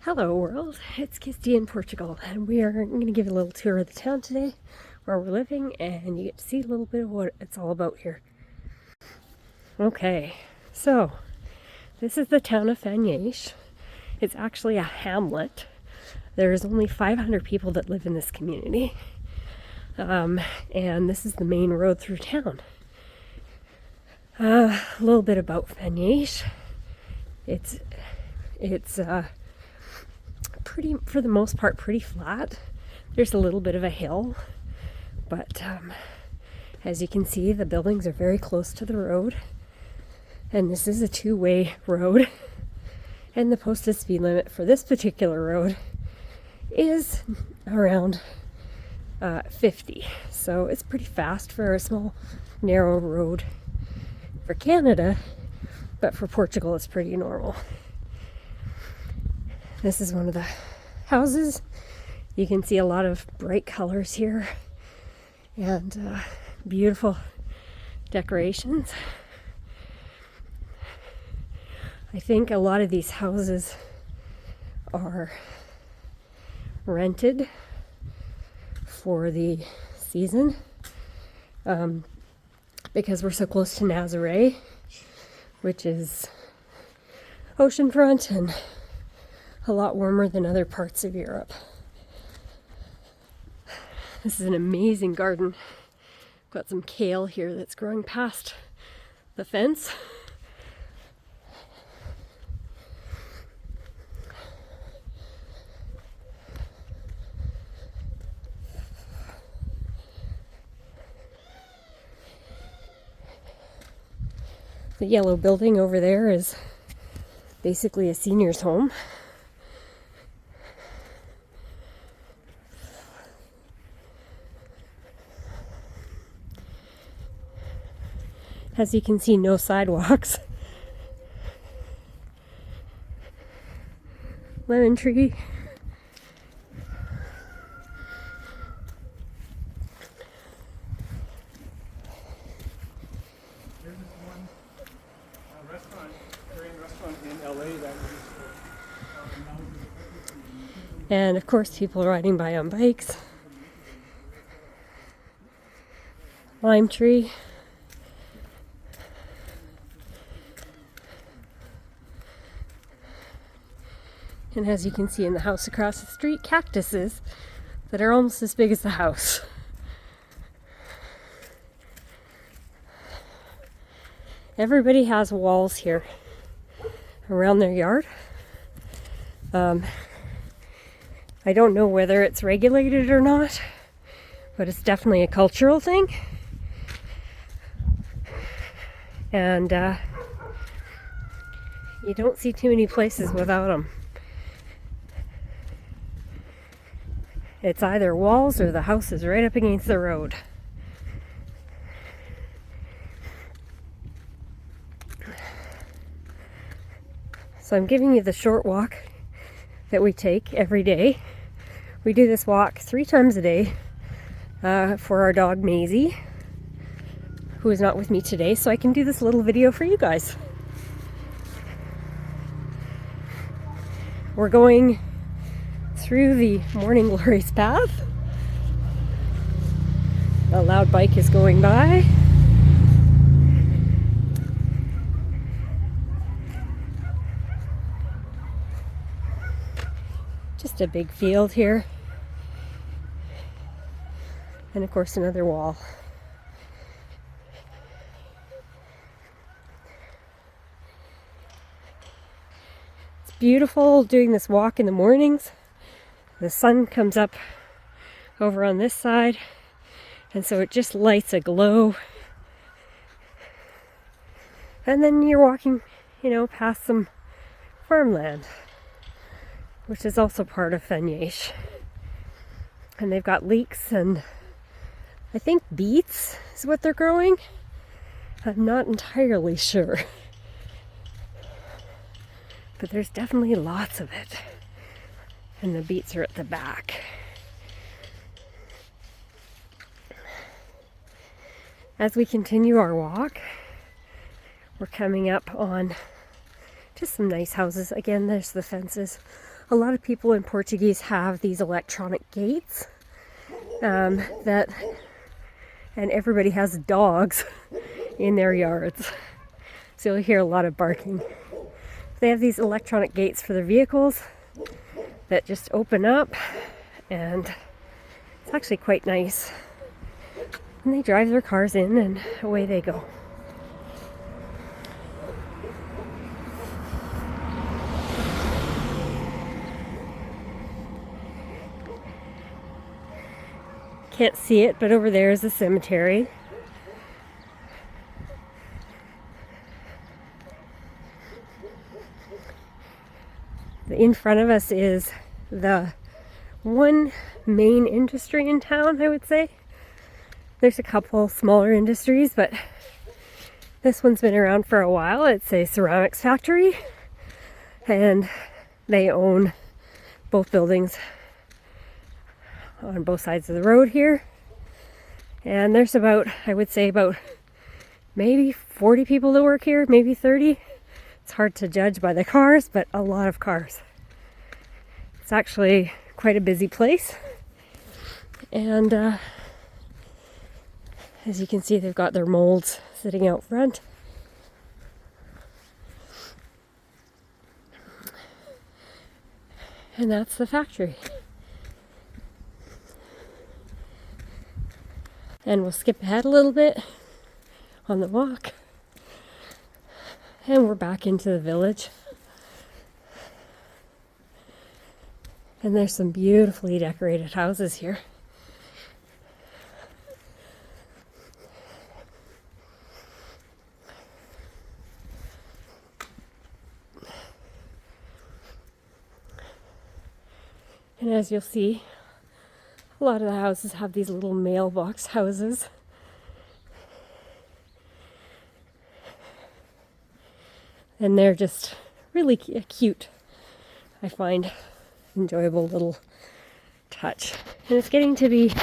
Hello world, it's Kisty in Portugal, and we are going to give you a little tour of the town today where we're living, and you get to see a little bit of what it's all about here. Okay, so this is the town of Fanhais. It's actually a hamlet. There's only 500 people that live in this community, and this is the main road through town. A little bit about Fanhais. It's pretty, for the most part, pretty flat. There's a little bit of a hill, but as you can see, the buildings are very close to the road, and this is a two-way road, and the posted speed limit for this particular road is around 50, so it's pretty fast for a small narrow road for Canada, but for Portugal it's pretty normal. This is one of the houses. You can see a lot of bright colors here and beautiful decorations. I think a lot of these houses are rented for the season because we're so close to Nazaré, which is oceanfront and a lot warmer than other parts of Europe. This is an amazing garden. Got some kale here that's growing past the fence. The yellow building over there is basically a senior's home. As you can see, no sidewalks. Lemon tree. There's this one Korean restaurant in LA that And of course, people riding by on bikes. Lime tree. And as you can see in the house across the street, cactuses that are almost as big as the house. Everybody has walls here around their yard. I don't know whether it's regulated or not, but it's definitely a cultural thing. And you don't see too many places without them. It's either walls or the house is right up against the road. So I'm giving you the short walk that we take every day. We do this walk 3 times a day for our dog Maisie, who is not with me today, so I can do this little video for you guys. We're going through the morning glories path. A loud bike is going by. Just a big field here. And of course another wall. It's beautiful doing this walk in the mornings. The sun comes up over on this side, and so it just lights a glow. And then you're walking, past some farmland, which is also part of Fanhais. And they've got leeks and I think beets is what they're growing. I'm not entirely sure. But there's definitely lots of it. And the beets are at the back. As we continue our walk, we're coming up on Just some nice houses. Again, there's the fences. A lot of people in Portuguese have these electronic gates and everybody has dogs in their yards. So you'll hear a lot of barking. They have these electronic gates for their vehicles that just open up, and it's actually quite nice. And they drive their cars in and away they go. Can't see it, but over there is a cemetery. In front of us is the one main industry in town, I would say. There's a couple smaller industries, but this one's been around for a while. It's a ceramics factory, and they own both buildings on both sides of the road here. And there's about, I would say, about maybe 40 people that work here, maybe 30. It's hard to judge by the cars, but a lot of cars. It's actually quite a busy place. And as you can see, they've got their molds sitting out front. And that's the factory. And we'll skip ahead a little bit on the walk. And we're back into the village. And there's some beautifully decorated houses here. And as you'll see, a lot of the houses have these little mailbox houses. And they're just really cute. I find enjoyable little touch. And it's getting to be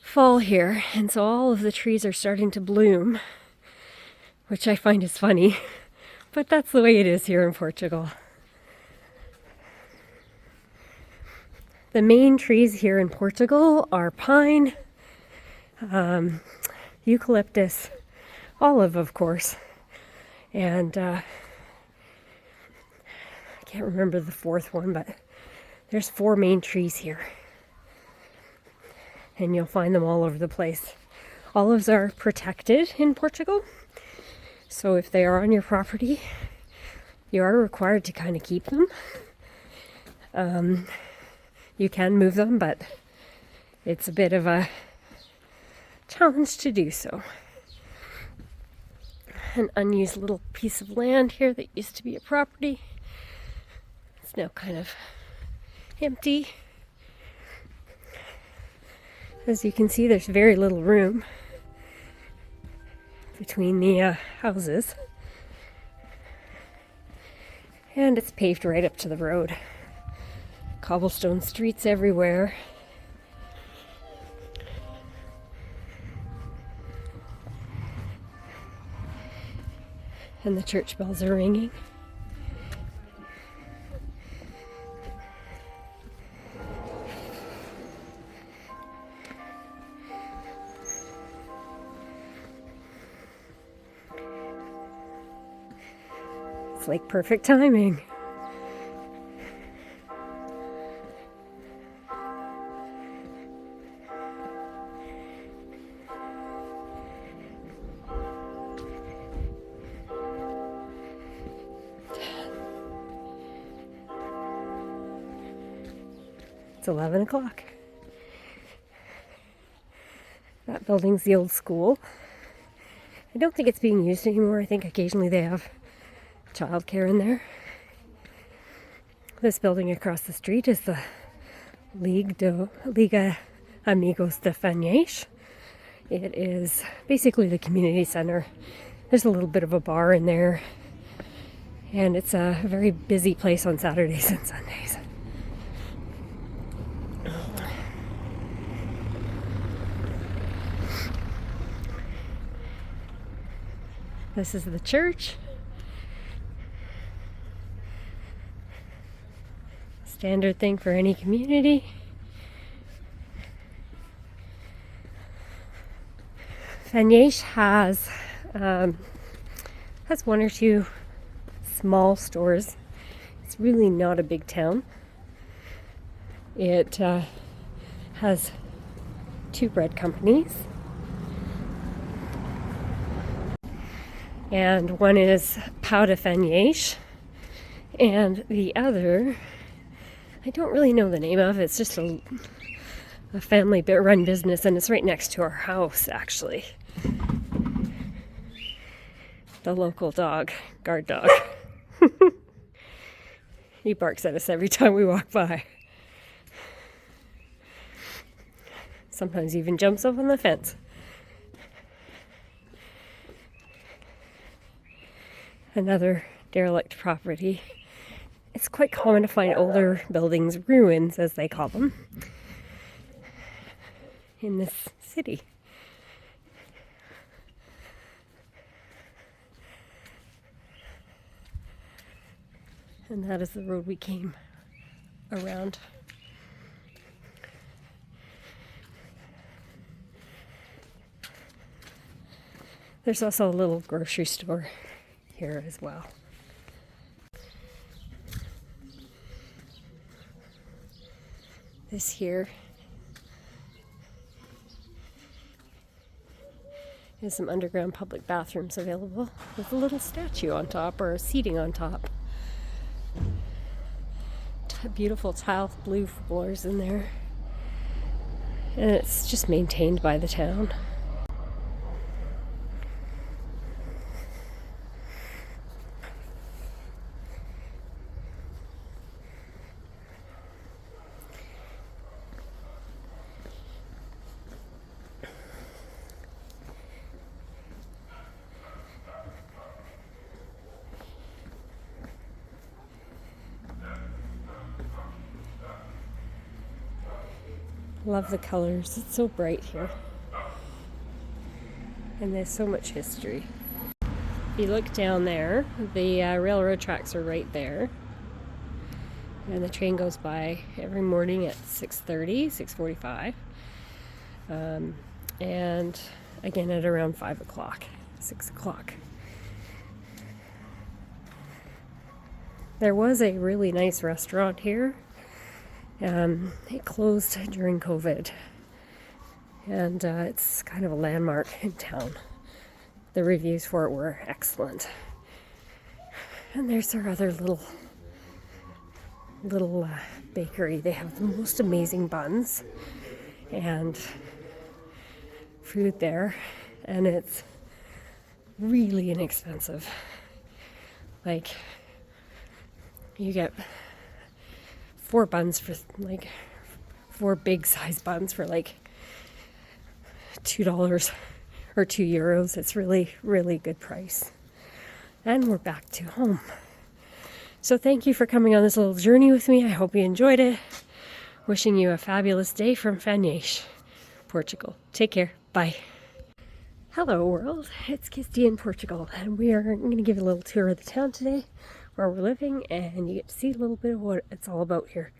fall here, and so all of the trees are starting to bloom, which I find is funny, but that's the way it is here in Portugal. The main trees here in Portugal are pine, eucalyptus, olive, of course, and I can't remember the fourth one, but there's 4 main trees here. And you'll find them all over the place. Olives are protected in Portugal, so if they are on your property, you are required to kind of keep them. You can move them, but it's a bit of a challenge to do so. An unused little piece of land here that used to be a property. It's now kind of empty. As you can see, there's very little room between the houses. And it's paved right up to the road. Cobblestone streets everywhere. And the church bells are ringing. It's like perfect timing. It's 11 o'clock. That building's the old school. I don't think it's being used anymore. I think occasionally they have childcare in there. This building across the street is the Liga Amigos de Fanhais. It is basically the community center. There's a little bit of a bar in there, and it's a very busy place on Saturdays and Sundays. This is the church. Standard thing for any community. Fanhais has one or two small stores. It's really not a big town. It has 2 bread companies, and one is Pau de Fanhais, and the other I don't really know the name of. It's just a family run business, and it's right next to our house, actually. The local dog, guard dog. He barks at us every time we walk by. Sometimes even jumps up on the fence. Another derelict property. It's quite common to find older buildings, ruins as they call them, in this city. And that is the road we came around. There's also a little grocery store here as well. This here is some underground public bathrooms available with a little statue on top, or seating on top. Beautiful tile blue floors in there, and it's just maintained by the town. Love the colors. It's so bright here. And there's so much history. If you look down there, the railroad tracks are right there. And the train goes by every morning at 6:30, 6:45. And again at around 5 o'clock, 6 o'clock. There was a really nice restaurant here. It closed during COVID, and it's kind of a landmark in town. The reviews for it were excellent. And there's our other little bakery. They have the most amazing buns and food there, and it's really inexpensive. Like, you get 4 buns for like 4 big size buns for like $2 or €2. It's really, really good price. And we're back to home. So thank you for coming on this little journey with me. I hope you enjoyed it. Wishing you a fabulous day from Fanhais, Portugal. Take care. Bye. Hello world, it's Kisty in Portugal, and I'm going to give you a little tour of the town today, where we're living, and you get to see a little bit of what it's all about here.